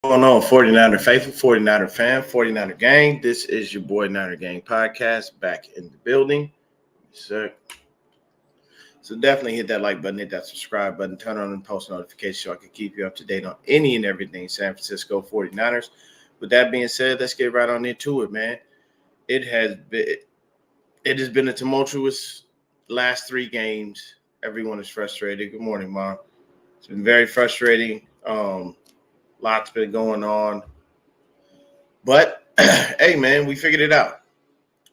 Going on, 49er faithful, 49er fan, 49er gang. This is your boy Niner Gang podcast back in the building. So, so definitely hit that like button, hit that subscribe button, turn on and post notifications so I can keep you up to date on any and everything San Francisco 49ers. With that being said, let's get right on into it, man. It has been a tumultuous last three games. Everyone is frustrated. Good morning, Mom. It's been very frustrating. Lots been going on. But hey, man, we figured it out.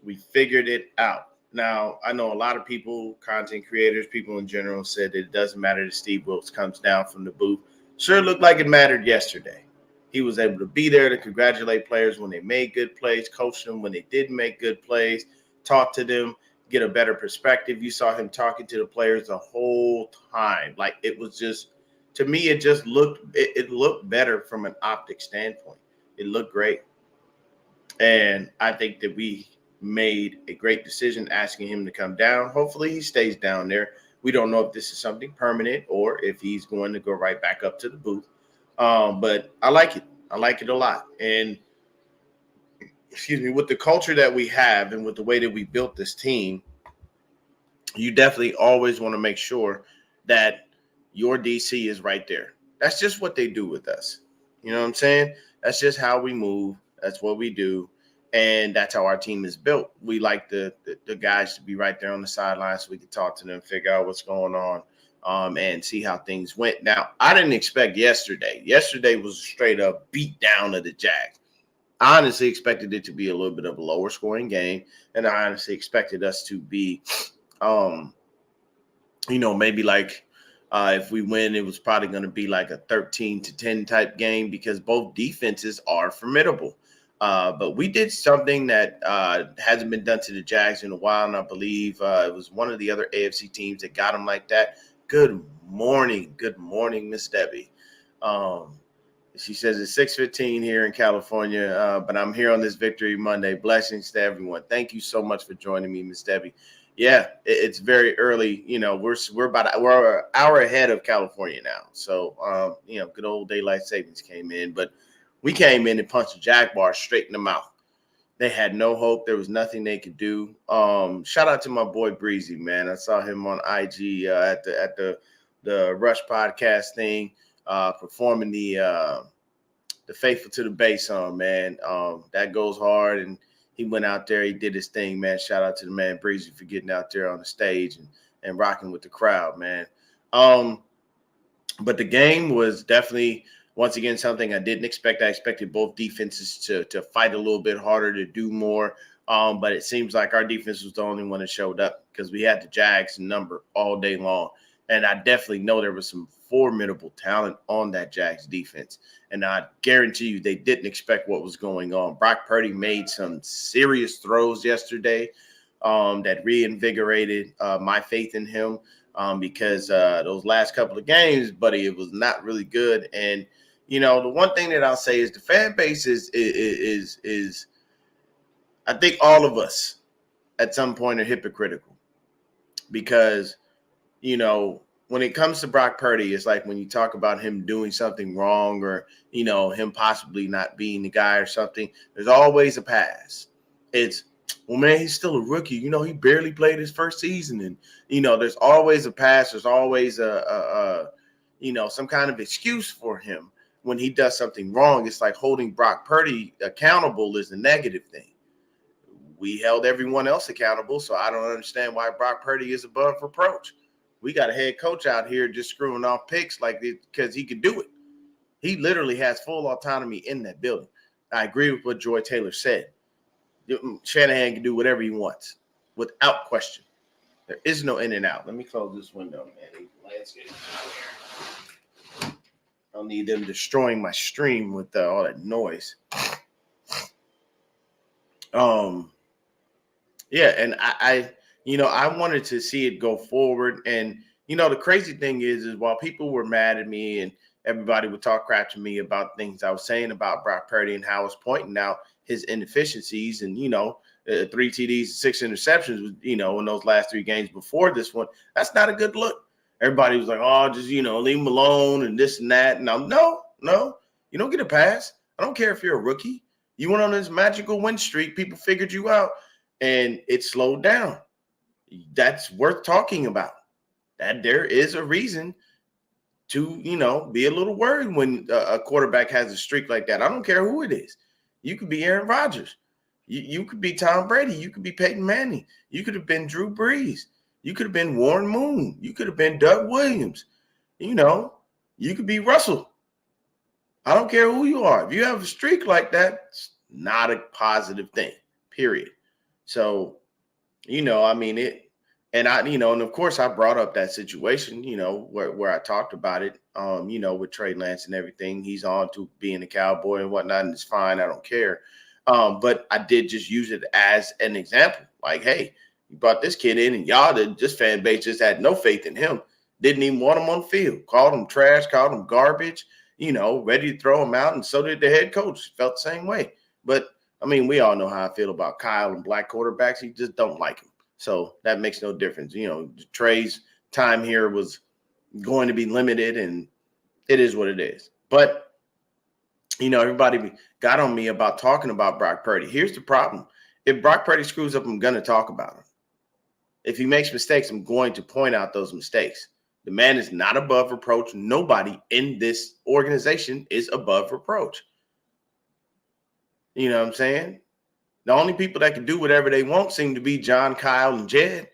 We figured it out. Now, I know a lot of people, content creators, people in general, said that it doesn't matter that Steve Wilkes comes down from the booth. Sure looked like it mattered yesterday. He was able to be there to congratulate players when they made good plays, coach them when they didn't make good plays, talk to them, get a better perspective. You saw him talking to the players the whole time. Like it was just, to me, it just it looked better from an optic standpoint. It looked great. And I think that we made a great decision asking him to come down. Hopefully he stays down there. We don't know if this is something permanent or if he's going to go right back up to the booth. But I like it. I like it a lot. And excuse me, with the culture that we have and with the way that we built this team, you definitely always want to make sure that your DC is right there. That's just what they do with us. You know what I'm saying? That's just how we move. That's what we do. And that's how our team is built. We like the guys to be right there on the sidelines so we can talk to them, figure out what's going on, and see how things went. Now, I didn't expect yesterday. Yesterday was a straight up beat down of the Jags. I honestly expected it to be a little bit of a lower scoring game. And I honestly expected us to be, maybe like if we win, it was probably going to be like a 13-10 type game because both defenses are formidable. But we did something that hasn't been done to the Jags in a while, and I believe it was one of the other AFC teams that got them like that. Good morning, Miss Debbie. She says it's 6:15 here in California, but I'm here on this Victory Monday. Blessings to everyone. Thank you so much for joining me, Miss Debbie. Yeah, it's very early. You know, we're an hour ahead of California now. So, good old daylight savings came in, but we came in and punched the Jaguars straight in the mouth. They had no hope. There was nothing they could do. Shout out to my boy Breezy, man. I saw him on IG at the Rush podcast thing, performing the Faithful to the Bay song, man. That goes hard, and he went out there. He did his thing, man. Shout out to the man Breezy for getting out there on the stage and rocking with the crowd, man. But the game was definitely – once again, something I didn't expect. I expected both defenses to fight a little bit harder, to do more. But it seems like our defense was the only one that showed up because we had the Jags number all day long. And I definitely know there was some formidable talent on that Jags defense. And I guarantee you they didn't expect what was going on. Brock Purdy made some serious throws yesterday that reinvigorated my faith in him because those last couple of games, buddy, it was not really good. And the one thing that I'll say is the fan base is I think all of us at some point are hypocritical because, when it comes to Brock Purdy, it's like when you talk about him doing something wrong or, him possibly not being the guy or something, there's always a pass. It's, well, man, he's still a rookie. He barely played his first season. And, there's always a pass. There's always some kind of excuse for him. When he does something wrong, it's like holding Brock Purdy accountable is a negative thing. We held everyone else accountable, so I don't understand why Brock Purdy is above reproach. We got a head coach out here just screwing off picks like this because he can do it. He literally has full autonomy in that building. I agree with what Joy Taylor said. Shanahan can do whatever he wants without question. There is no in and out. Let me close this window, man. Landscape. I don't need them destroying my stream with all that noise. And I wanted to see it go forward. And, the crazy thing is while people were mad at me and everybody would talk crap to me about things I was saying about Brock Purdy and how I was pointing out his inefficiencies and, 3 TDs, 6 interceptions, in those last 3 games before this one, that's not a good look. Everybody was like, oh, just, leave him alone and this and that. And no. You don't get a pass. I don't care if you're a rookie. You went on this magical win streak. People figured you out, and it slowed down. That's worth talking about. That there is a reason to, be a little worried when a quarterback has a streak like that. I don't care who it is. You could be Aaron Rodgers. You could be Tom Brady. You could be Peyton Manning. You could have been Drew Brees. You could have been Warren Moon. You could have been Doug Williams. You could be Russell. I don't care who you are. If you have a streak like that, it's not a positive thing, period. So, it, and and of course I brought up that situation, where I talked about it, with Trey Lance and everything. He's on to being a Cowboy and whatnot, and it's fine. I don't care. But I did just use it as an example. Like, hey, you brought this kid in, and this fan base just had no faith in him. Didn't even want him on the field. Called him trash, called him garbage, ready to throw him out. And so did the head coach. Felt the same way. But, we all know how I feel about Kyle and black quarterbacks. He just don't like him. So that makes no difference. Trey's time here was going to be limited, and it is what it is. But, everybody got on me about talking about Brock Purdy. Here's the problem. If Brock Purdy screws up, I'm going to talk about him. If he makes mistakes, I'm going to point out those mistakes. The man is not above reproach. Nobody in this organization is above reproach. You know what I'm saying? The only people that can do whatever they want seem to be John, Kyle, and Jed.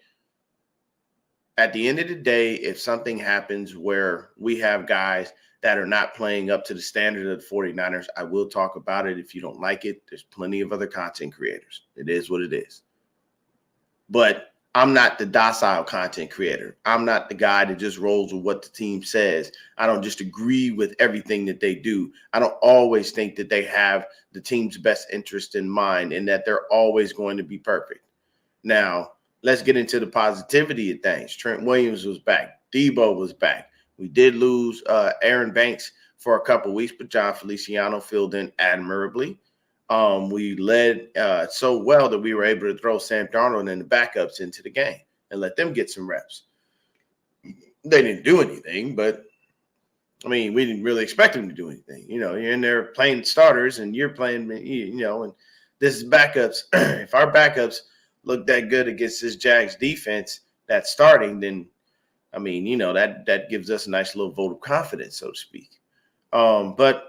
At the end of the day, if something happens where we have guys that are not playing up to the standard of the 49ers, I will talk about it. If you don't like it, there's plenty of other content creators. It is what it is. But I'm not the docile content creator. I'm not the guy that just rolls with what the team says. I don't just agree with everything that they do. I don't always think that they have the team's best interest in mind and that they're always going to be perfect. Now, let's get into the positivity of things. Trent Williams was back. Debo was back. We did lose Aaron Banks for a couple weeks, but John Feliciano filled in admirably. We led so well that we were able to throw Sam Darnold and the backups into the game and let them get some reps. They didn't do anything, but we didn't really expect them to do anything. You're in there playing starters and you're playing, and this is backups. If our backups look that good against this Jags defense that's starting, then, that gives us a nice little vote of confidence, so to speak. But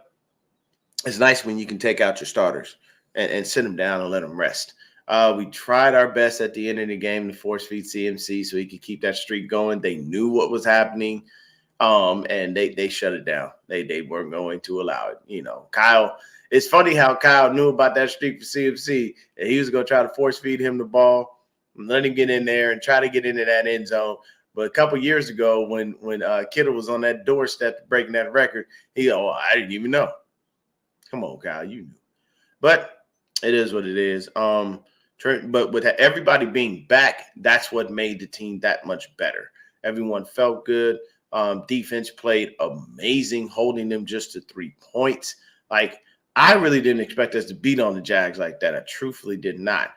it's nice when you can take out your starters and sit them down and let them rest. We tried our best at the end of the game to force feed CMC so he could keep that streak going. They knew what was happening, and they shut it down. They weren't going to allow it. Kyle, it's funny how Kyle knew about that streak for CMC, and he was going to try to force feed him the ball and let him get in there and try to get into that end zone. But a couple years ago when Kittle was on that doorstep breaking that record, I didn't even know. Come on, Kyle, you knew. But it is what it is. But with everybody being back, that's what made the team that much better. Everyone felt good. Defense played amazing, holding them just to 3 points. Like, I really didn't expect us to beat on the Jags like that. I truthfully did not.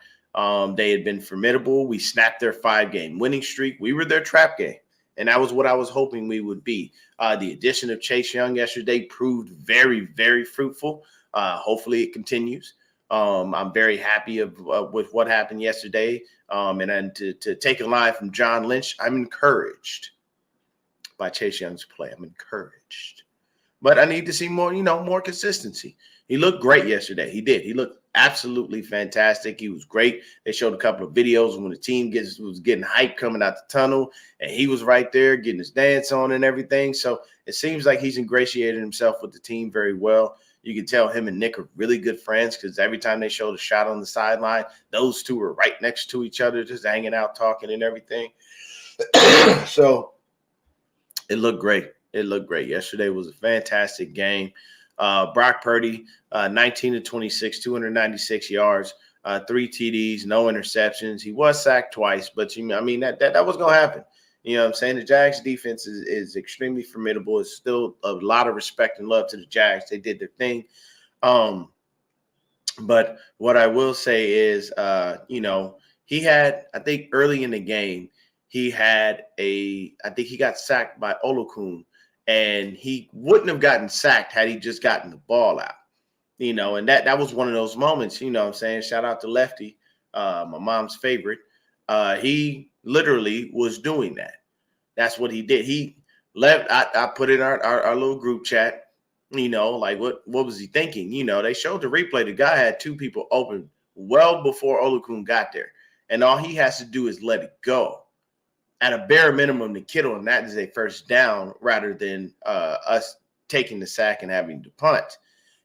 They had been formidable. We snapped their 5-game winning streak. We were their trap game. And that was what I was hoping we would be. The addition of Chase Young yesterday proved very, very fruitful. Hopefully it continues. I'm very happy with what happened yesterday. And then to take a line from John Lynch, I'm encouraged by Chase Young's play. I'm encouraged. But I need to see more, more consistency. He looked great yesterday. He did. He looked absolutely fantastic. He was great. They showed a couple of videos when the team was getting hyped coming out the tunnel, and he was right there getting his dance on and everything. So it seems like he's ingratiated himself with the team very well. You can tell him and Nick are really good friends because every time they showed a shot on the sideline, those two were right next to each other, just hanging out, talking and everything. So it looked great. It looked great. Yesterday was a fantastic game. Brock Purdy, 19 to 26, 296 yards, 3 TDs, no interceptions. He was sacked twice, but that was going to happen. You know what I'm saying? The Jags defense is extremely formidable. It's still a lot of respect and love to the Jags. They did their thing. But what I will say is, he had, I think early in the game, I think he got sacked by Olokun. and he wouldn't have gotten sacked had he just gotten the ball out. And that was one of those moments, what I'm saying? Shout out to Lefty, my mom's favorite. He literally was doing that. That's what he did. He left. I put in our little group chat, like what was he thinking? They showed the replay. The guy had two people open well before Olukun got there. And all he has to do is let it go. At a bare minimum to Kittle, and that is a first down rather than us taking the sack and having to punt.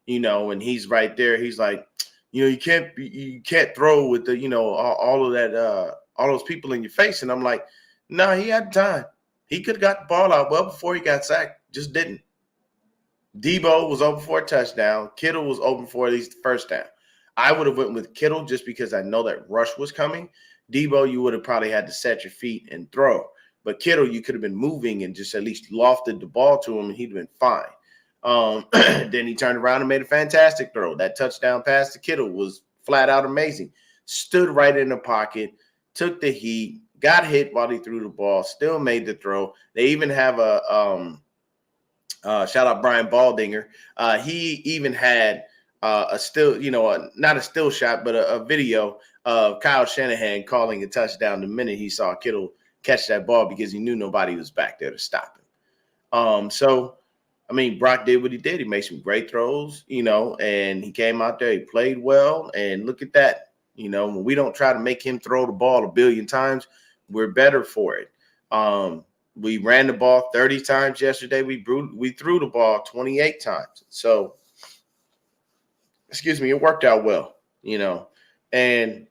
And he's right there. He's like, you can't throw with the, all of that, all those people in your face. And I'm like, no, he had time. He could have got the ball out well before he got sacked. Just didn't. Debo was open for a touchdown. Kittle was open for at least the first down. I would have went with Kittle just because I know that rush was coming. Debo, you would have probably had to set your feet and throw. But Kittle, you could have been moving and just at least lofted the ball to him, and he'd been fine. Then he turned around and made a fantastic throw. That touchdown pass to Kittle was flat out amazing. Stood right in the pocket, took the heat, got hit while he threw the ball, still made the throw. They even have a shout out Brian Baldinger. He even had a still, not a still shot, but a video of Kyle Shanahan calling a touchdown the minute he saw Kittle catch that ball because he knew nobody was back there to stop him. So, I mean, Brock did what he did. He made some great throws, and he came out there. He played well, and look at that. When we don't try to make him throw the ball a billion times, we're better for it. We ran the ball 30 times yesterday. We threw the ball 28 times. So, it worked out well, And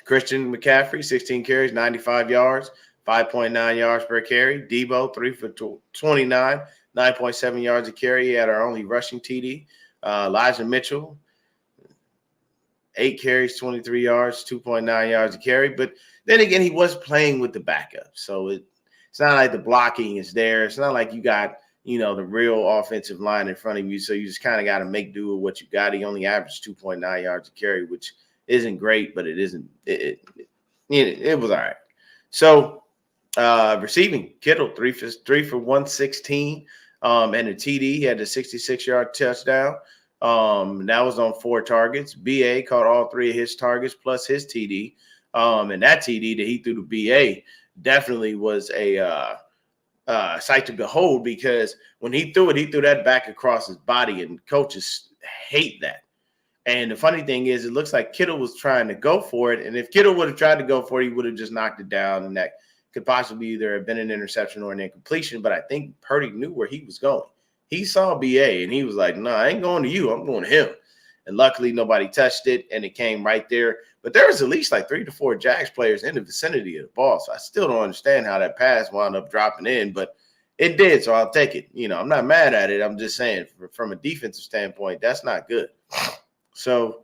Christian McCaffrey, 16 carries, 95 yards, 5.9 yards per carry. Debo, 3 for 29, 9.7 yards a carry. He had our only rushing TD. Elijah Mitchell, 8 carries, 23 yards, 2.9 yards a carry. But then again, he was playing with the backup. So it's not like the blocking is there. It's not like you got, the real offensive line in front of you. So you just kind of got to make do with what you got. He only averaged 2.9 yards a carry, which isn't great, but it isn't. It was all right. So receiving, Kittle, 3 for 116, and a TD. He had a 66-yard touchdown. That was on 4 targets. BA caught all 3 of his targets plus his TD. And that TD that he threw to BA definitely was a sight to behold, because when he threw that back across his body, and coaches hate that. And the funny thing is, it looks like Kittle was trying to go for it. And if Kittle would have tried to go for it, he would have just knocked it down. And that could possibly either have been an interception or an incompletion. But I think Purdy knew where he was going. He saw BA and he was like, no, I ain't going to you. I'm going to him. And luckily, nobody touched it, and it came right there. But there was at least like 3 to 4 Jags players in the vicinity of the ball. So I still don't understand how that pass wound up dropping in, but it did. So I'll take it. I'm not mad at it. I'm just saying from a defensive standpoint, that's not good. So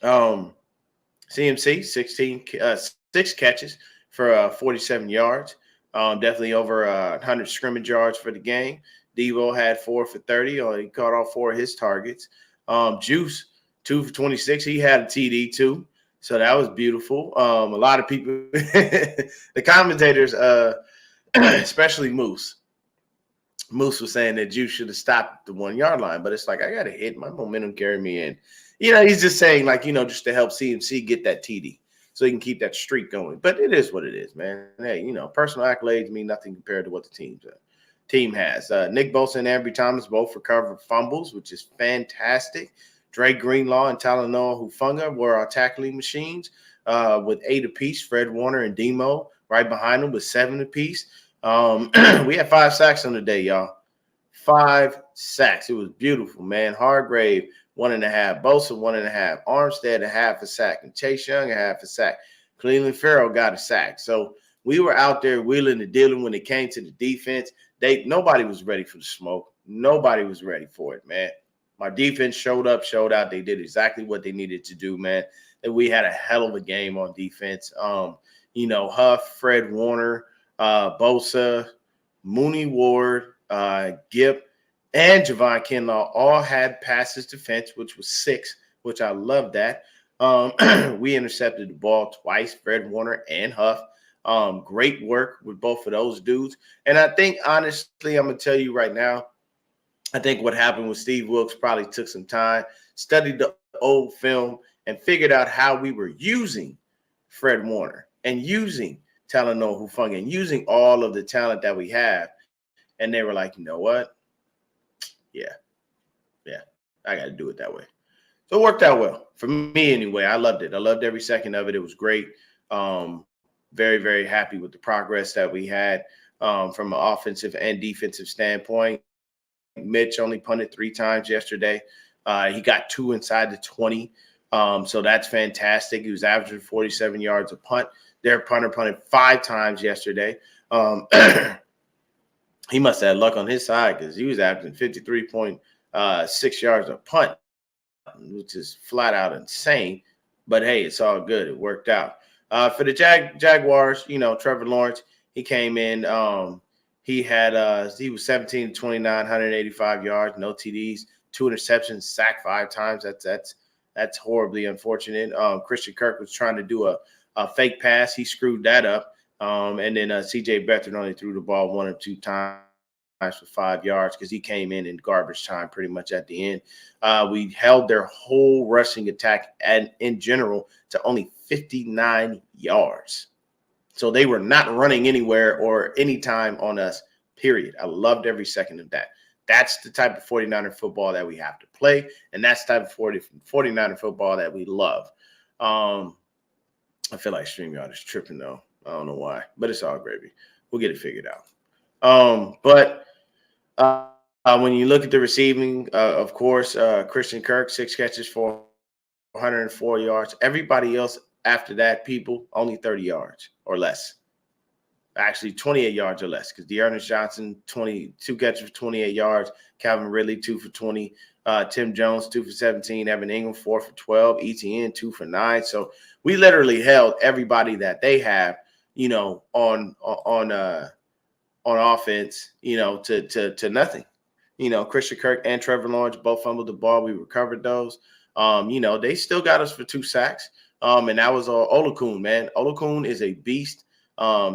CMC, 6 catches for 47 yards. Definitely over 100 scrimmage yards for the game. Devo had 4 for 30. He caught all 4 of his targets. Juice, 2 for 26. He had a TD too. So that was beautiful. A lot of people, the commentators, especially Moose was saying that Juice should have stopped at the 1-yard line. But it's like, I got to hit. My momentum carry me in. He's just saying, like, just to help CMC get that TD so he can keep that streak going. But it is what it is, man. Hey, personal accolades mean nothing compared to what the team has. Nick Bosa and Ambry Thomas both recovered fumbles, which is fantastic. Dre Greenlaw and Talanoa Hufanga were our tackling machines with 8 apiece. Fred Warner and Demo right behind them with 7 apiece. We had 5 sacks on the day, y'all. 5 sacks. It was beautiful, man. Hargrave, 1.5. Bosa, 1.5. Armstead, a half a sack. And Chase Young, a half a sack. Cleveland Farrell got a sack. So we were out there wheeling and dealing when it came to the defense. Nobody was ready for the smoke. Nobody was ready for it, man. My defense showed out. They did exactly what they needed to do, man. And we had a hell of a game on defense. Huff, Fred Warner, Bosa, Mooney Ward, Gipp, and Javon Kinlaw all had passes defense, which was 6, which I love that. We intercepted the ball twice, Fred Warner and Huff. Great work with both of those dudes. And I think, honestly, I'm going to tell you right now, I think what happened with Steve Wilkes probably took some time, studied the old film, and figured out how we were using Fred Warner and using Talanoa Hufanga and using all of the talent that we have. And they were like, you know what? Yeah, I got to do it that way. So it worked out well for me anyway. I loved it. I loved every second of it. It was great. Very, very happy with the progress that we had from an offensive and defensive standpoint. Mitch only punted 3 times yesterday. He got 2 inside the 20. So that's fantastic. He was averaging 47 yards a punt. Their punter punted 5 times yesterday. He must have had luck on his side because he was averaging 53.6 yards a punt, which is flat out insane. But hey, it's all good. It worked out. For the Jaguars, Trevor Lawrence, he came in. He was 17 to 29, 185 yards, no TDs, 2 interceptions, sacked 5 times. That's horribly unfortunate. Christian Kirk was trying to do a fake pass. He screwed that up. And then CJ Beathard only threw the ball 1 or 2 times for 5 yards because he came in garbage time pretty much at the end. We held their whole rushing attack and in general to only 59 yards. So they were not running anywhere or any time on us, period. I loved every second of that. That's the type of 49er football that we have to play, and that's the type of 49er football that we love. I feel like StreamYard is tripping, though. I don't know why, but it's all gravy. We'll get it figured out. But when you look at the receiving, of course, Christian Kirk, 6 catches for 104 yards. Everybody else after that, people, only 30 yards or less. Actually, 28 yards or less because Dearness Johnson, 22 catches for 28 yards. Calvin Ridley, 2 for 20. Tim Jones, 2 for 17. Evan Ingram, 4 for 12. ETN, 2 for 9. So we literally held everybody that they have, on offense, to nothing. Christian Kirk and Trevor Lawrence both fumbled the ball. We recovered those. They still got us for 2 sacks. And that was Olakun, man. Olakun is a beast.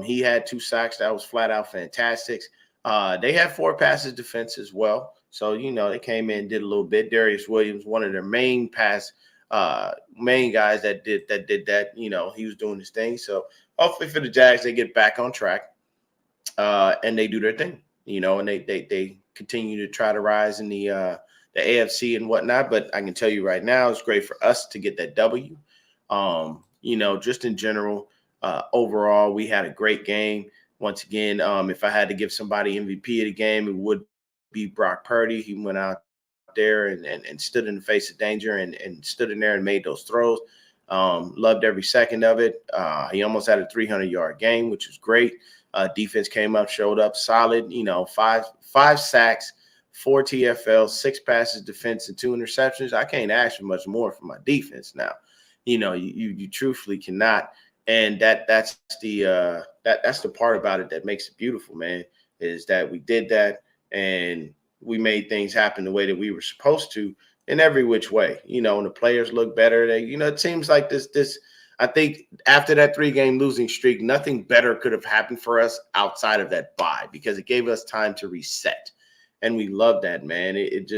He had 2 sacks. That was flat out fantastic. They had 4 passes defense as well. So, they came in and did a little bit. Darius Williams, one of their main guys that did that. He was doing his thing. So hopefully for the Jags, they get back on track and they do their thing, and they continue to try to rise in the AFC and whatnot. But I can tell you right now, it's great for us to get that W. Just in general, overall, we had a great game. Once again, if I had to give somebody MVP of the game, it would be Brock Purdy. He went out there and stood in the face of danger and stood in there and made those throws. Loved every second of it. He almost had a 300-yard game, which was great. Defense came up, showed up solid, 5 sacks, 4 TFLs, 6 passes defense, and 2 interceptions. I can't ask for much more from my defense now. You truthfully cannot. And that's the part about it that makes it beautiful, man, is that we did that and we made things happen the way that we were supposed to in every which way, and the players look better. It seems like this, I think after that 3-game losing streak, nothing better could have happened for us outside of that bye because it gave us time to reset. And we loved that, man. It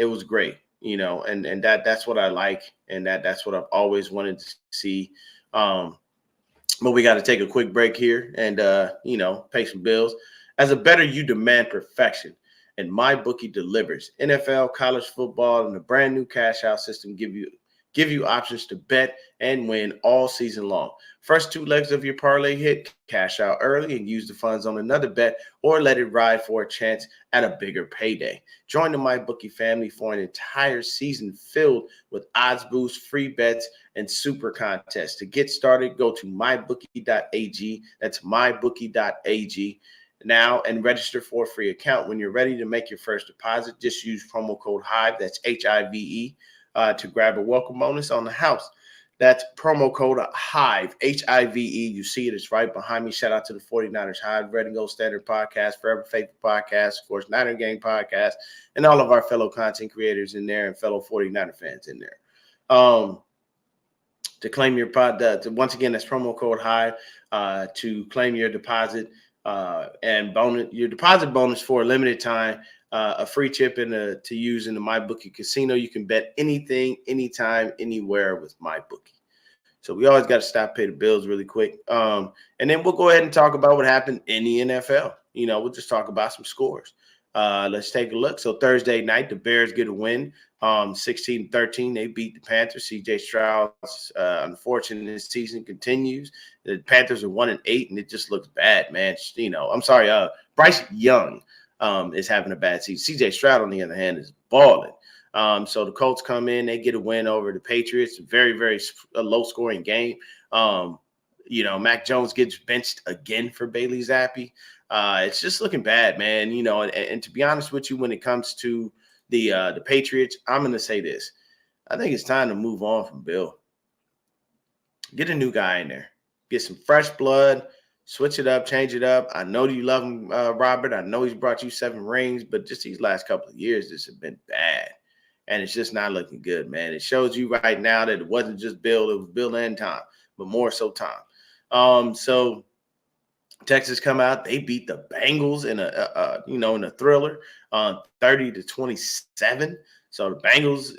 was great, and that's what I like. And that's what I've always wanted to see. But we got to take a quick break here and, pay some bills. As a bettor, you demand perfection. And MyBookie delivers. NFL, college football, and the brand new cash out system give you options to bet and win all season long. First 2 legs of your parlay hit, cash out early and use the funds on another bet or let it ride for a chance at a bigger payday. Join the MyBookie family for an entire season filled with odds boosts, free bets, and super contests. To get started, go to mybookie.ag. That's mybookie.ag now and register for a free account. When you're ready to make your first deposit, just use promo code HIVE, that's HIVE, to grab a welcome bonus on the house. That's promo code HIVE, HIVE. You see it. It's right behind me. Shout out to the 49ers Hive, Red and Gold Standard Podcast, Forever Faithful Podcast, of course, Niner Gang Podcast, and all of our fellow content creators in there and fellow 49er fans in there. To claim your pod, once again, that's promo code HIVE. to claim your deposit and your deposit bonus for a limited time. A free chip to use in the MyBookie casino. You can bet anything, anytime, anywhere with MyBookie. So we always got to stop, pay the bills really quick. And then we'll go ahead and talk about what happened in the NFL. We'll just talk about some scores. Let's take a look. So Thursday night, the Bears get a win, 16-13. They beat the Panthers. C.J. Stroud's unfortunate season continues. The Panthers are 1-8, and it just looks bad, man. I'm sorry. Bryce Young is having a bad season. C.J. Stroud, on the other hand, is balling. So the Colts come in, they get a win over the Patriots. Very, very low-scoring game. Mac Jones gets benched again for Bailey Zappi. It's just looking bad, man. And to be honest with you, when it comes to the Patriots, I'm going to say this. I think it's time to move on from Bill. Get a new guy in there. Get some fresh blood. Switch it up, change it up. I know you love him, Robert. I know he's brought you 7 rings, but just these last couple of years, this has been bad. And it's just not looking good, man. It shows you right now that it wasn't just Bill, it was Bill and Tom, but more so Tom. So Texas come out, they beat the Bengals in a thriller, 30-27. So the Bengals,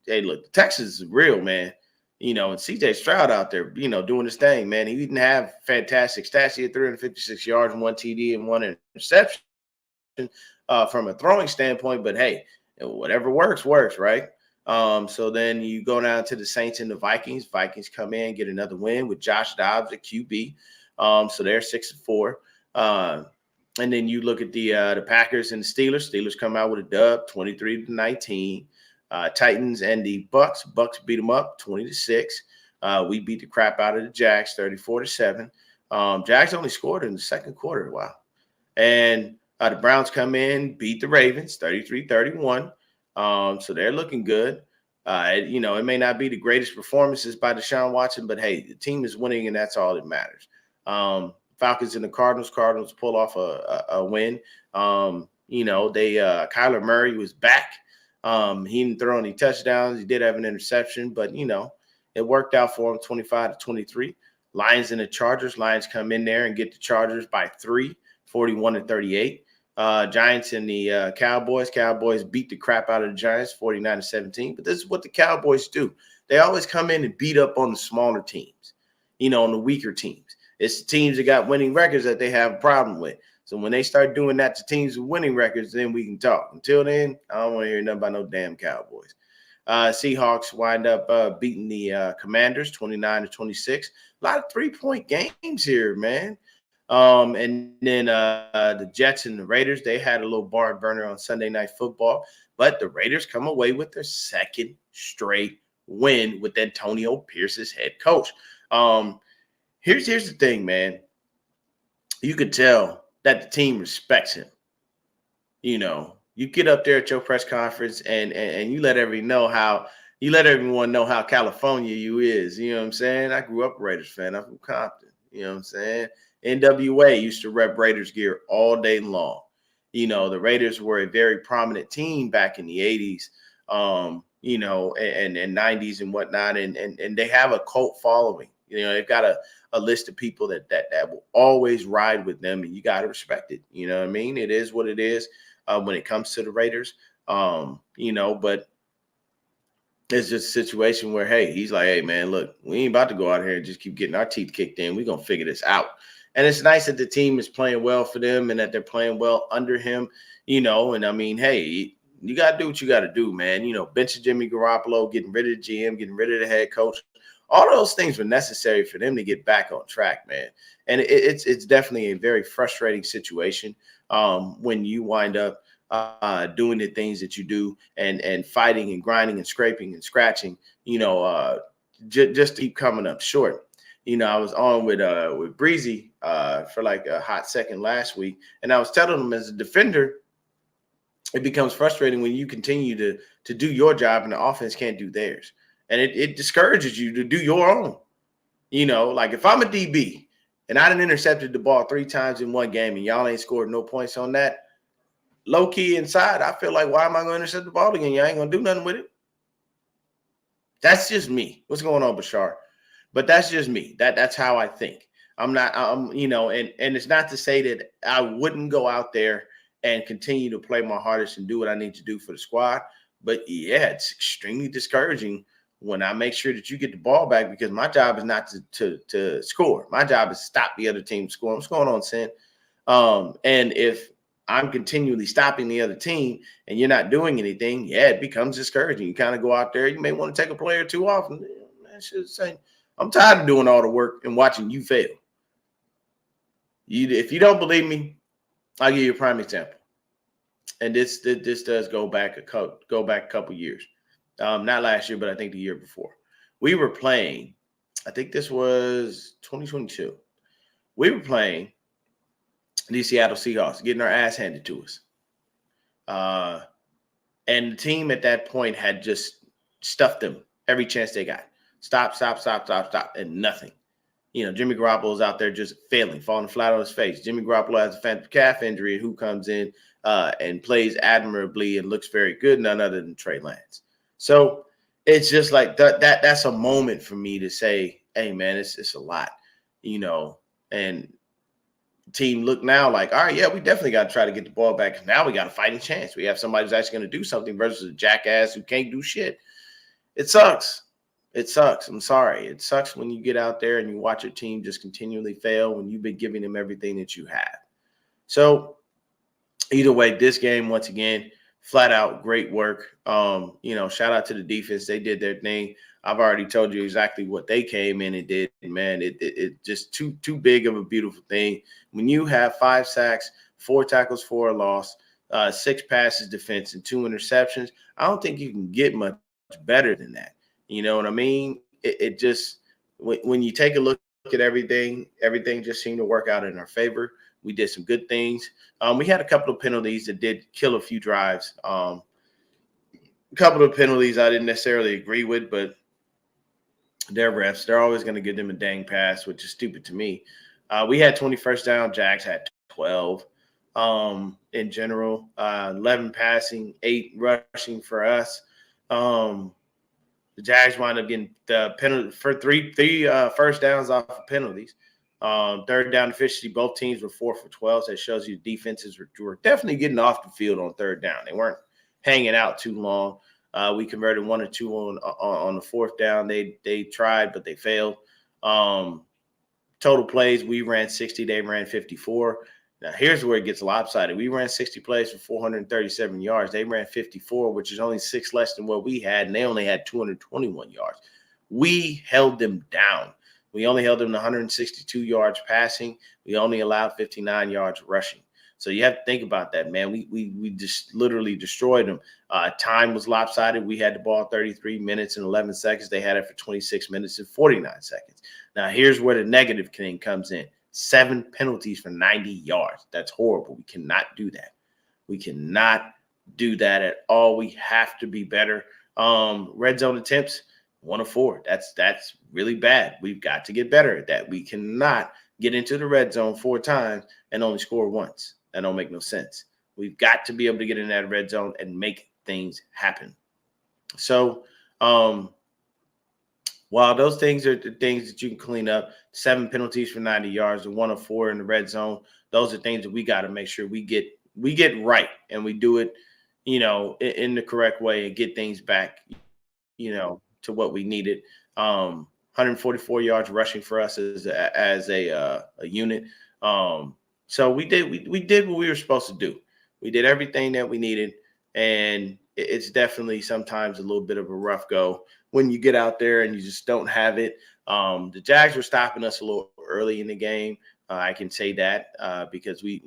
they look, Texas is real, man. And C.J. Stroud out there, doing his thing, man. He didn't have fantastic stats. He had 356 yards and 1 TD and 1 interception from a throwing standpoint, but hey, whatever works, right? So then you go down to the Saints and the Vikings. Vikings come in, get another win with Josh Dobbs at QB. So they're 6-4. And then you look at the Packers and the Steelers. Steelers come out with a dub, 23-19. Titans and the Bucks. Bucks beat them up, 20-6. We beat the crap out of the Jags, 34-7. Jags only scored in the second quarter. Wow. And the Browns come in, beat the Ravens, 33-31. So they're looking good. It may not be the greatest performances by Deshaun Watson, but hey, the team is winning, and that's all that matters. Falcons and the Cardinals. Cardinals pull off a win. Kyler Murray was back. He didn't throw any touchdowns. He did have an interception, but, it worked out for him, 25-23. Lions and the Chargers. Lions come in there and get the Chargers by 3, 41-38. Giants and the Cowboys. Cowboys beat the crap out of the Giants, 49-17. But this is what the Cowboys do. They always come in and beat up on the smaller teams, on the weaker teams. It's the teams that got winning records that they have a problem with. So when they start doing that to teams with winning records, then we can talk. Until then, I don't want to hear nothing about no damn Cowboys. Seahawks wind up beating the Commanders, 29-26. A lot of 3-point games here, man. And then the Jets and the Raiders, they had a little barn burner on Sunday Night Football, but the Raiders come away with their second straight win with Antonio Pierce's head coach. Here's the thing, man. You could tell that the team respects him. You get up there at your press conference and you let everyone know how California you is. You know what I'm saying? I grew up a Raiders fan. I'm from Compton. You know what I'm saying? NWA used to rep Raiders gear all day long. The Raiders were a very prominent team back in the 80s, and 90s and whatnot. And they have a cult following. They've got a list of people that will always ride with them, and you got to respect it. You know what I mean? It is what it is when it comes to the Raiders, but it's just a situation where, hey, he's like, hey, man, look, we ain't about to go out here and just keep getting our teeth kicked in. We're going to figure this out. And it's nice that the team is playing well for them and that they're playing well under him, and I mean, hey, you got to do what you got to do, man. Benching Jimmy Garoppolo, getting rid of the GM, getting rid of the head coach. All those things were necessary for them to get back on track, man. And it's definitely a very frustrating situation when you wind up doing the things that you do and fighting and grinding and scraping and scratching, just to keep coming up short. I was on with Breezy for like a hot second last week, and I was telling him as a defender, it becomes frustrating when you continue to do your job and the offense can't do theirs. And it discourages you to do your own. Like if I'm a DB and I done intercepted the ball 3 times in one game and y'all ain't scored no points on that, low key inside, I feel like, why am I going to intercept the ball again? Y'all ain't going to do nothing with it. That's just me. What's going on, Bashar? But that's just me. That's how I think. I'm not, and it's not to say that I wouldn't go out there and continue to play my hardest and do what I need to do for the squad. But yeah, it's extremely discouraging when I make sure that you get the ball back, because my job is not to score. My job is to stop the other team scoring. What's going on, Sin? And if I'm continually stopping the other team and you're not doing anything, yeah, it becomes discouraging. You kind of go out there, you may want to take a play or two off, and man, should say, I'm tired of doing all the work and watching you fail. If you don't believe me, I'll give you a prime example. And this does go back a couple years. Not last year, but I think the year before. We were playing, I think this was 2022. We were playing the Seattle Seahawks, getting our ass handed to us. And the team at that point had just stuffed them every chance they got. Stop, and nothing. Jimmy Garoppolo's out there just failing, falling flat on his face. Jimmy Garoppolo has a phantom calf injury, who comes in and plays admirably and looks very good, none other than Trey Lance. So it's just like that's a moment for me to say, hey, man, it's a lot, and team look now like, all right, yeah, we definitely got to try to get the ball back. Now we got a fighting chance. We have somebody who's actually going to do something versus a jackass who can't do shit. It sucks. It sucks. I'm sorry. It sucks when you get out there and you watch your team just continually fail when you've been giving them everything that you have. So either way, this game, once again, flat out great work. Shout out to the defense. They did their thing. I've already told you exactly what they came in and did. Man, it just too big of a beautiful thing. When you have 5 sacks, 4 tackles for a loss, 6 passes defense, and 2 interceptions, I don't think you can get much better than that. You know what I mean? It just, when you take a look at everything just seemed to work out in our favor. We did some good things. We had a couple of penalties that did kill a few drives. A couple of penalties I didn't necessarily agree with, but they're refs. They're always going to give them a dang pass, which is stupid to me. We had 20 first down. Jags had 12 in general. 11 passing, 8 rushing for us. The Jags wound up getting the penalty for three first downs off of penalties. Third down efficiency, both teams were 4 for 12. So it shows you defenses were definitely getting off the field on third down. They weren't hanging out too long. We converted 1 or 2 on the fourth down. They tried, but they failed. Total plays, we ran 60. They ran 54. Now, here's where it gets lopsided. We ran 60 plays for 437 yards. They ran 54, which is only 6 less than what we had, and they only had 221 yards. We held them down. We only held them to 162 yards passing. We only allowed 59 yards rushing. So you have to think about that, man. We just literally destroyed them. Time was lopsided. We had the ball 33 minutes and 11 seconds. They had it for 26 minutes and 49 seconds. Now, here's where the negative thing comes in. 7 penalties for 90 yards. That's horrible. We cannot do that. We cannot do that at all. We have to be better. Red zone attempts, 1 of 4. That's really bad. We've got to get better at that. We cannot get into the red zone 4 times and only score once. That don't make no sense. We've got to be able to get in that red zone and make things happen. So, while those things are the things that you can clean up, 7 penalties for 90 yards, the 1 of 4 in the red zone, those are things that we got to make sure we get right, and we do it, in the correct way and get things back, to what we needed. 144 yards rushing for us as a unit. So we did what we were supposed to do. We did everything that we needed, and it's definitely sometimes a little bit of a rough go when you get out there and you just don't have it. The Jags were stopping us a little early in the game. I can say that because we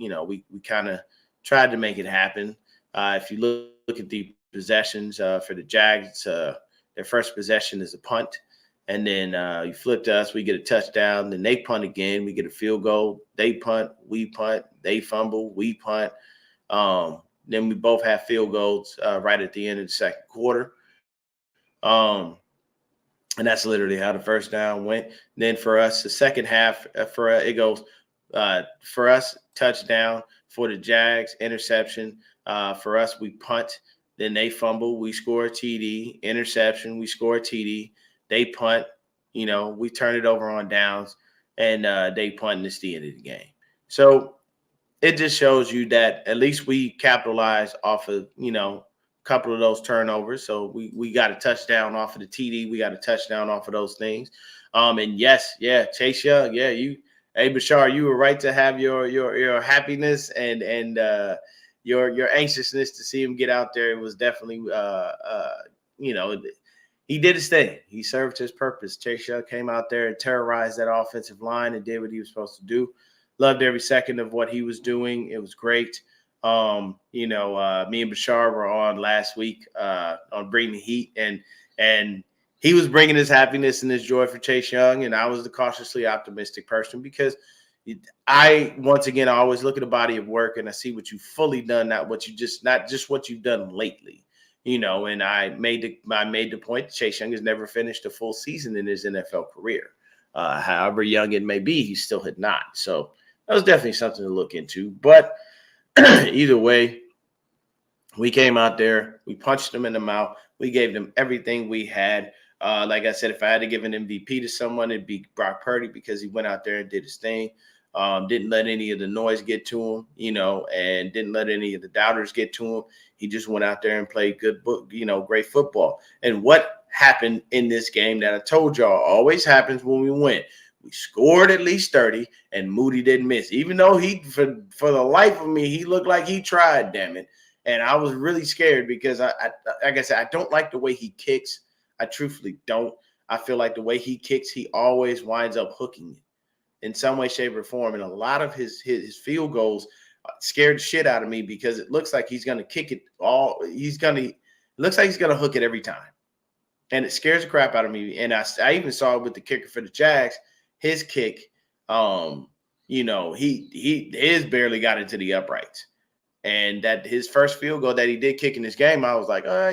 kind of tried to make it happen. If you look at the possessions for the Jags, their first possession is a punt. And then you flip to us, we get a touchdown. Then they punt again. We get a field goal. They punt, we punt. They fumble, we punt. Then we both have field goals right at the end of the second quarter. And that's literally how the first down went. And then for us, the second half, it goes for us, touchdown. For the Jags, interception. For us, we punt. Then they fumble. We score a TD. Interception. We score a TD. They punt. We turned it over on downs, and they punt, and it's the end of the game. So it just shows you that at least we capitalized off of, a couple of those turnovers. So we got a touchdown off of the TD. We got a touchdown off of those things. And yes, yeah, Chase Young, yeah, hey Bashar, you were right to have your happiness and your anxiousness to see him get out there. It was definitely you know, he did his thing. He served his purpose. Chase Young came out there and terrorized that offensive line and did what he was supposed to do. Loved every second of what he was doing. It was great. Me and Bashar were on last week on Bring the Heat, and he was bringing his happiness and his joy for Chase Young, and I was the cautiously optimistic person because I always look at the body of work and I see what you've fully done, not just what you've done lately. And I made the point that Chase Young has never finished a full season in his NFL career. However young it may be, he still had not. So that was definitely something to look into. But either way, we came out there, we punched them in the mouth, we gave them everything we had. Like I said, if I had to give an MVP to someone, it'd be Brock Purdy because he went out there and did his thing. Didn't let any of the noise get to him, and didn't let any of the doubters get to him. He just went out there and played great football. And what happened in this game that I told y'all always happens when we win? We scored at least 30, and Moody didn't miss. Even though for the life of me, he looked like he tried, damn it. And I was really scared because, like I said, I don't like the way he kicks. I truthfully don't. I feel like the way he kicks, he always winds up hooking it in some way, shape, or form. And a lot of his field goals scared the shit out of me because it looks like he's going to kick it all. It looks like he's going to hook it every time. And it scares the crap out of me. And I even saw it with the kicker for the Jags. His kick, his barely got into the uprights. And that his first field goal that he did kick in this game, I was like, yeah,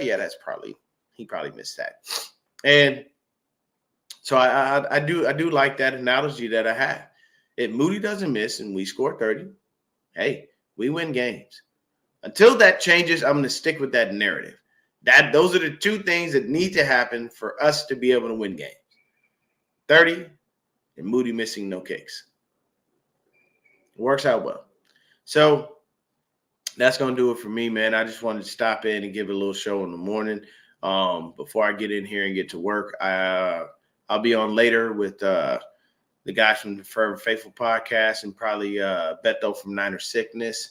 he probably missed that. And so I do like that analogy that I have. If Moody doesn't miss and we score 30, hey, we win games. Until that changes, I'm going to stick with that narrative. Those are the two things that need to happen for us to be able to win games. 30 and Moody missing no kicks. It works out well. So that's going to do it for me, man. I just wanted to stop in and give a little show in the morning before I get in here and get to work. I'll be on later with the guys from the Forever Faithful podcast and probably Beto from Niner Sickness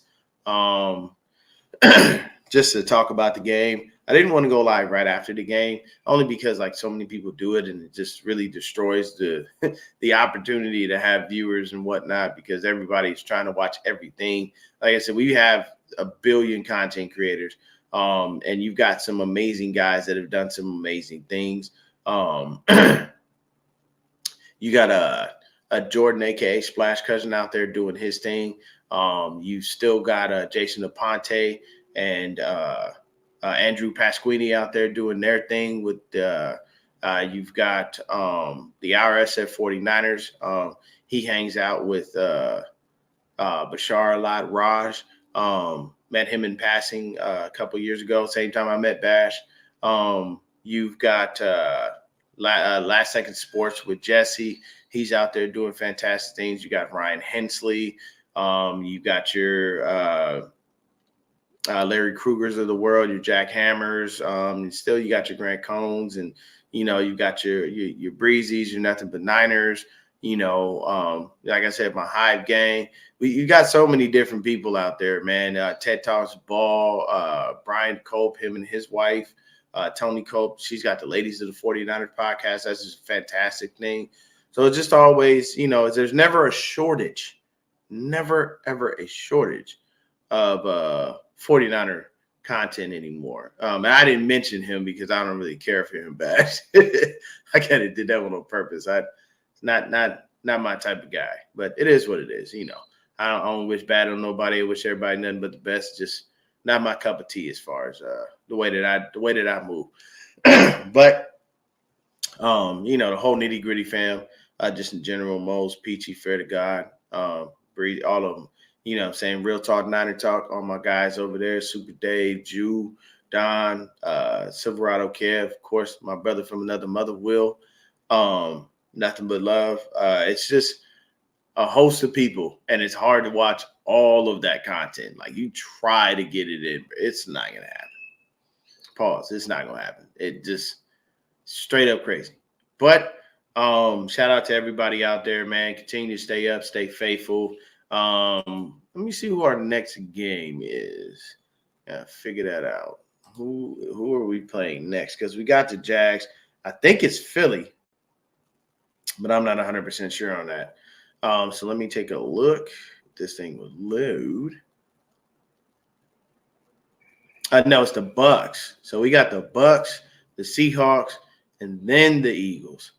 just to talk about the game. I didn't want to go live right after the game, only because like so many people do it, and it just really destroys the opportunity to have viewers and whatnot because everybody's trying to watch everything. Like I said, we have a billion content creators, and you've got some amazing guys that have done some amazing things. You got a Jordan, aka Splash Cousin, out there doing his thing. You still got Jason Aponte and Andrew Pasquini out there doing their thing with you've got the RSF 49ers. He hangs out with Bashar a lot. Raj met him in passing a couple years ago, same time I met Bash. You've got Last Second Sports with Jesse. He's out there doing fantastic things. You got Ryan Hensley. You've got your Larry Krugers of the world, your Jack Hammers. And still, you got your Grant Cones, and you've got your Breezies, your Nothing But Niners. Like I said, my Hive gang. You got so many different people out there, man. Ted Talks Ball, Brian Cope, him and his wife, Tony Cope. She's got the Ladies of the 49ers podcast. That's just a fantastic thing. So it's just always, there's never a shortage, never, ever a shortage of 49er content anymore. And I didn't mention him because I don't really care for him back. I kind of did that one on purpose. Not my type of guy, but it is what it is. I don't wish bad on nobody. I wish everybody nothing but the best. Just not my cup of tea as far as the way that I move. But the whole Nitty Gritty fam, just in general, Mose, Peachy, Fair to God, Breed, all of them. I'm saying Real Talk, Niner Talk, all my guys over there, Super Dave, Jew, Don, Silverado Kev, of course, my brother from another mother, Will. Nothing but love. It's just a host of people, and it's hard to watch all of that content. Like you try to get it in, it's not gonna happen. Pause. It's not gonna happen. It just straight up crazy. But shout out to everybody out there, man. Continue to stay up, stay faithful. Let me see who our next game is. Yeah, figure that out. Who are we playing next? Because we got the Jags. I think it's Philly, but I'm not 100% sure on that. So let me take a look. This thing will load. No, it's the Bucks. So we got the Bucks, the Seahawks, and then the Eagles.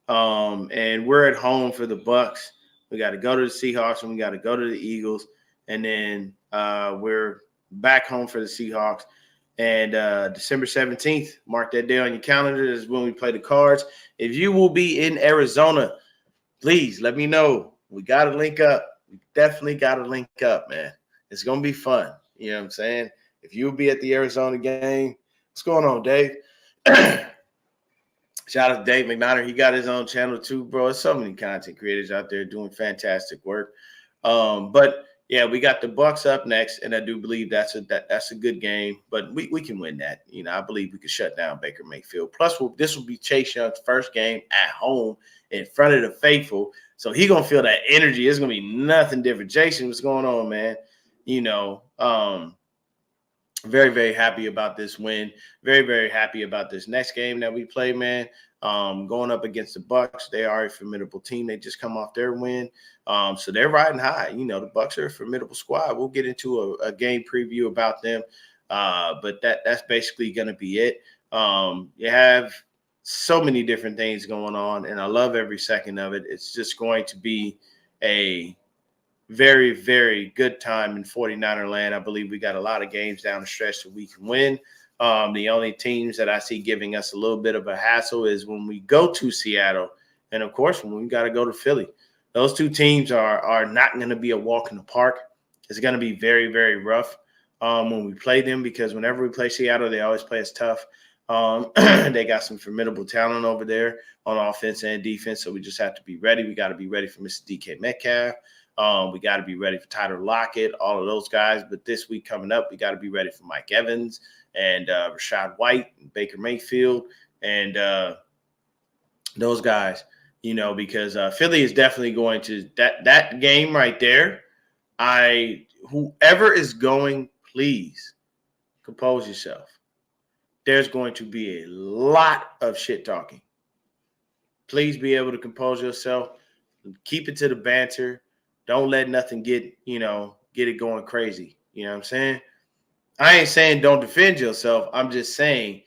And we're at home for the Bucks. We got to go to the Seahawks and we got to go to the Eagles, and then we're back home for the Seahawks. And December 17th, mark that day on your calendar. Is when we play the Cards. If you will be in Arizona, please let me know. We got to link up. We definitely got to link up, man. It's gonna be fun. You know what I'm saying? If you'll be at the Arizona game, what's going on, Dave? Shout out to Dave McNaughton. He got his own channel too, bro. There's so many content creators out there doing fantastic work. But yeah, we got the Bucks up next, and I do believe that's a good game. But we can win that. You know, I believe we can shut down Baker Mayfield. Plus, this will be Chase Young's first game at home in front of the faithful, so he gonna feel that energy. It's gonna be nothing different. Jason, what's going on, man? You know, very, very happy about this win. Very, very happy about this next game that we play, man. Going up against the Bucks, they are a formidable team. They just come off their win, so they're riding high. You know, the Bucks are a formidable squad. We'll get into a game preview about them, but that's basically going to be it. You have so many different things going on, and I love every second of it. It's just going to be a very, very good time in 49er land. I believe we got a lot of games down the stretch that we can win. The only teams that I see giving us a little bit of a hassle is when we go to Seattle, and of course when we got to go to Philly. Those two teams are not going to be a walk in the park. It's going to be very, very rough when we play them, because whenever we play Seattle, they always play us tough. They got some formidable talent over there on offense and defense, so we just have to be ready. We got to be ready for Mr. DK Metcalf. We got to be ready for Tyler Lockett, all of those guys. But this week coming up, we got to be ready for Mike Evans and Rashad White and Baker Mayfield and those guys, you know, because Philly is definitely going to that game right there. Whoever is going, please compose yourself. There's going to be a lot of shit talking. Please be able to compose yourself. Keep it to the banter. Don't let nothing get it going crazy. You know what I'm saying? I ain't saying don't defend yourself. I'm just saying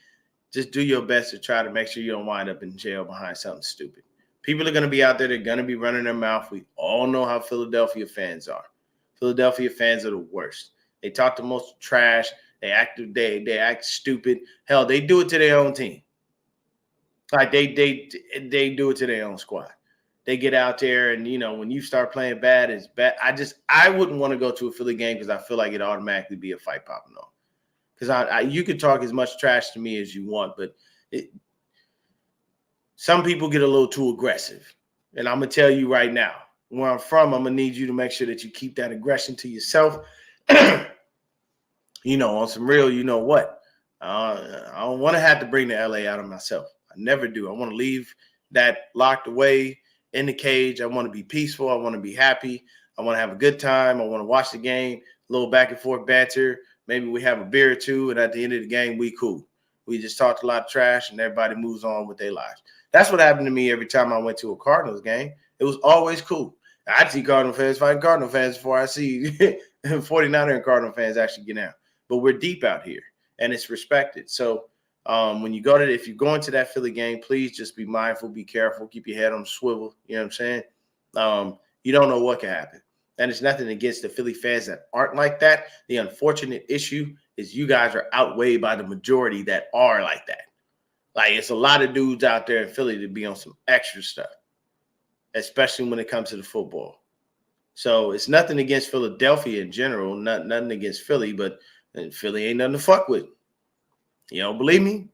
just do your best to try to make sure you don't wind up in jail behind something stupid. People are going to be out there. They're going to be running their mouth. We all know how Philadelphia fans are. Philadelphia fans are the worst. They talk the most trash. They act stupid. Hell, they do it to their own team. Like they do it to their own squad. They get out there, and when you start playing bad, it's bad. I wouldn't want to go to a Philly game because I feel like it automatically be a fight popping off. Because you could talk as much trash to me as you want, but some people get a little too aggressive. And I'm gonna tell you right now, where I'm from, I'm gonna need you to make sure that you keep that aggression to yourself. On some real, you know what? I don't want to have to bring the LA out of myself. I never do. I want to leave that locked away in the cage. I want to be peaceful. I want to be happy. I want to have a good time. I want to watch the game, a little back and forth banter. Maybe we have a beer or two, and at the end of the game, we cool. We just talked a lot of trash, and everybody moves on with their lives. That's what happened to me every time I went to a Cardinals game. It was always cool. I'd see Cardinal fans fighting Cardinal fans before I see 49er and Cardinal fans actually get out. But we're deep out here, and it's respected. So if you're going to that Philly game, please just be mindful, be careful, keep your head on the swivel. You know what I'm saying? You don't know what can happen. And it's nothing against the Philly fans that aren't like that. The unfortunate issue is you guys are outweighed by the majority that are like that. Like, it's a lot of dudes out there in Philly to be on some extra stuff, especially when it comes to the football. So it's nothing against Philadelphia in general, nothing against Philly, but Philly ain't nothing to fuck with. You don't believe me?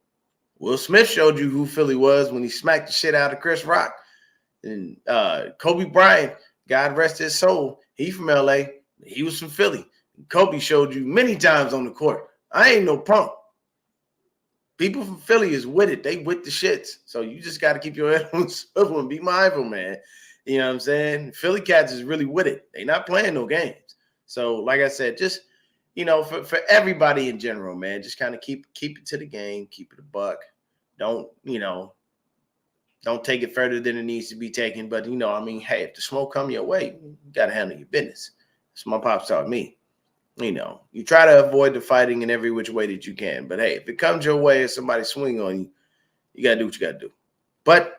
Will Smith showed you who Philly was when he smacked the shit out of Chris Rock. And Kobe Bryant, God rest his soul, he from LA. He was from Philly. Kobe showed you many times on the court, I ain't no punk. People from Philly is with it. They with the shits. So you just got to keep your head on swivel and be mindful, man. You know what I'm saying? Philly cats is really with it. They not playing no games. So like I said, just, for everybody in general, man, just kind of keep it to the game, keep it a buck. Don't take it further than it needs to be taken. But, hey, if the smoke come your way, you got to handle your business. That's what my pops taught me. You try to avoid the fighting in every which way that you can. But, hey, if it comes your way and somebody swing on you, you got to do what you got to do. But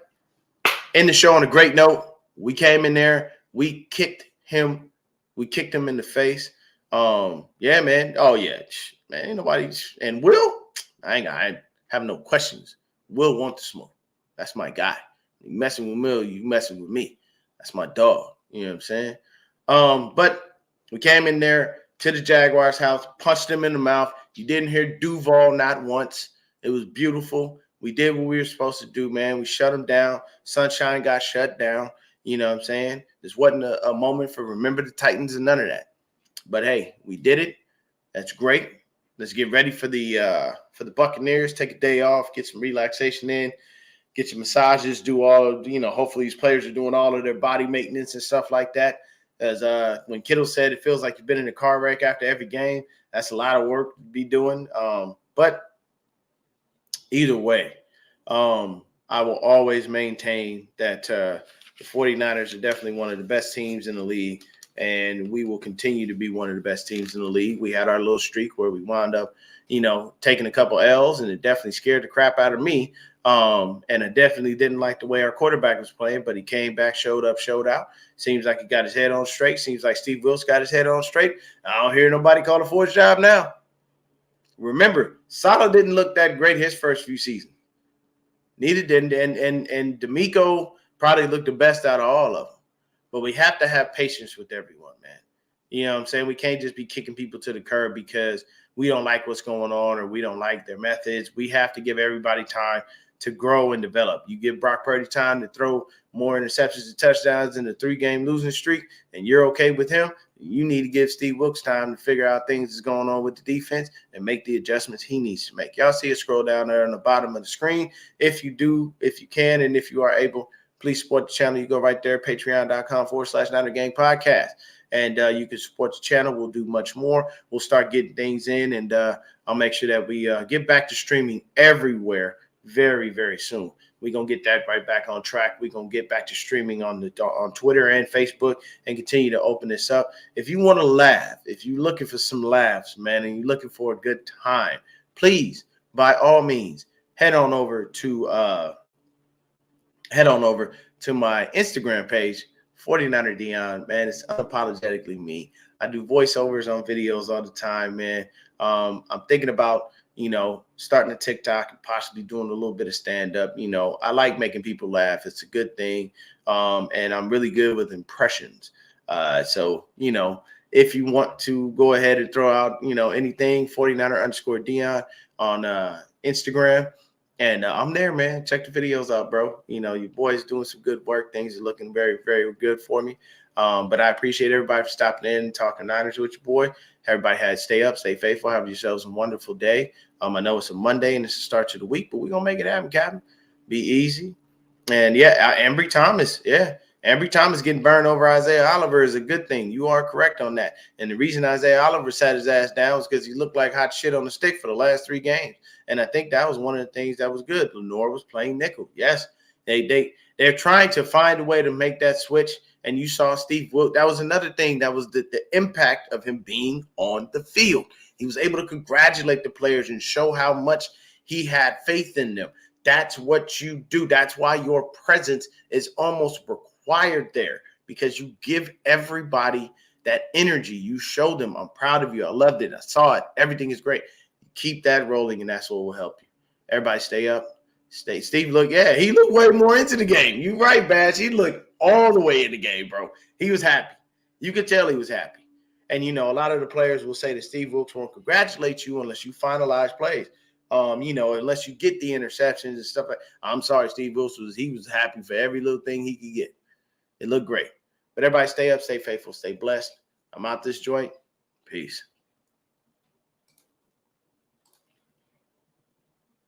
in the show on a great note, we came in there. We kicked him. We kicked him in the face. Yeah, man. Oh, yeah. Man, ain't nobody. And Will, I have no questions. Will want the smoke. That's my guy. You messing with Will, you messing with me. That's my dog. You know what I'm saying? But we came in there to the Jaguars' house, punched him in the mouth. You didn't hear Duval not once. It was beautiful. We did what we were supposed to do, man. We shut him down. Sunshine got shut down. You know what I'm saying? This wasn't a moment for remember the Titans and none of that. But, hey, we did it. That's great. Let's get ready for the Buccaneers. Take a day off, get some relaxation in, get your massages, do all, hopefully these players are doing all of their body maintenance and stuff like that. As when Kittle said, it feels like you've been in a car wreck after every game. That's a lot of work to be doing. But either way, I will always maintain that the 49ers are definitely one of the best teams in the league, and we will continue to be one of the best teams in the league. We had our little streak where we wound up, taking a couple L's, and it definitely scared the crap out of me. And I definitely didn't like the way our quarterback was playing, but he came back, showed up, showed out. Seems like he got his head on straight. Seems like Steve Wilks got his head on straight. I don't hear nobody call it for his job now. Remember, Saleh didn't look that great his first few seasons. Neither did, and D'Amico probably looked the best out of all of them. But we have to have patience with everyone, man. You know what I'm saying? We can't just be kicking people to the curb because we don't like what's going on or we don't like their methods. We have to give everybody time to grow and develop. You give Brock Purdy time to throw more interceptions and touchdowns in the 3-game losing streak, and you're okay with him. You need to give Steve Wilks time to figure out things that's going on with the defense and make the adjustments he needs to make. Y'all see it scroll down there on the bottom of the screen. If you do, if you can, and if you are able, please support the channel. You go right there, patreon.com/Niner Gang Podcast. And you can support the channel. We'll do much more. We'll start getting things in, and I'll make sure that we get back to streaming everywhere very, very soon. We're going to get that right back on track. We're going to get back to streaming on Twitter and Facebook and continue to open this up. If you want to laugh, if you're looking for some laughs, man, and you're looking for a good time, please, by all means, head on over to my Instagram page, 49er Dion, man. It's unapologetically me. I do voiceovers on videos all the time, man. I'm thinking about, starting a TikTok and possibly doing a little bit of stand-up. I like making people laugh. It's a good thing. And I'm really good with impressions. So, if you want to go ahead and throw out, anything, 49er_Dion on Instagram. And I'm there, man. Check the videos out, bro. Your boy's doing some good work. Things are looking very, very good for me. But I appreciate everybody for stopping in and talking Niners with your boy. Everybody stay up, stay faithful, have yourselves a wonderful day. I know it's a Monday and it's the start of the week, but we're going to make it happen, Captain. Be easy. And, Ambry Thomas, Ambry Thomas getting burned over Isaiah Oliver is a good thing. You are correct on that. And the reason Isaiah Oliver sat his ass down was because he looked like hot shit on the stick for the last 3 games. And I think that was one of the things that was good. Lenore was playing nickel. Yes, they're trying to find a way to make that switch. And you saw Steve Wilks. That was another thing that was the impact of him being on the field. He was able to congratulate the players and show how much he had faith in them. That's what you do. That's why your presence is almost required there, because you give everybody that energy. You show them, I'm proud of you. I loved it. I saw it. Everything is great. Keep that rolling, and that's what will help you. Everybody stay up. Steve he looked way more into the game. You're right, Bash. He looked all the way in the game, bro. He was happy. You could tell he was happy. And, a lot of the players will say that Steve Wilks won't congratulate you unless you finalize plays. Unless you get the interceptions and stuff like. I'm sorry, Steve Wilson was happy for every little thing he could get. It looked great. But everybody stay up, stay faithful, stay blessed. I'm out this joint. Peace.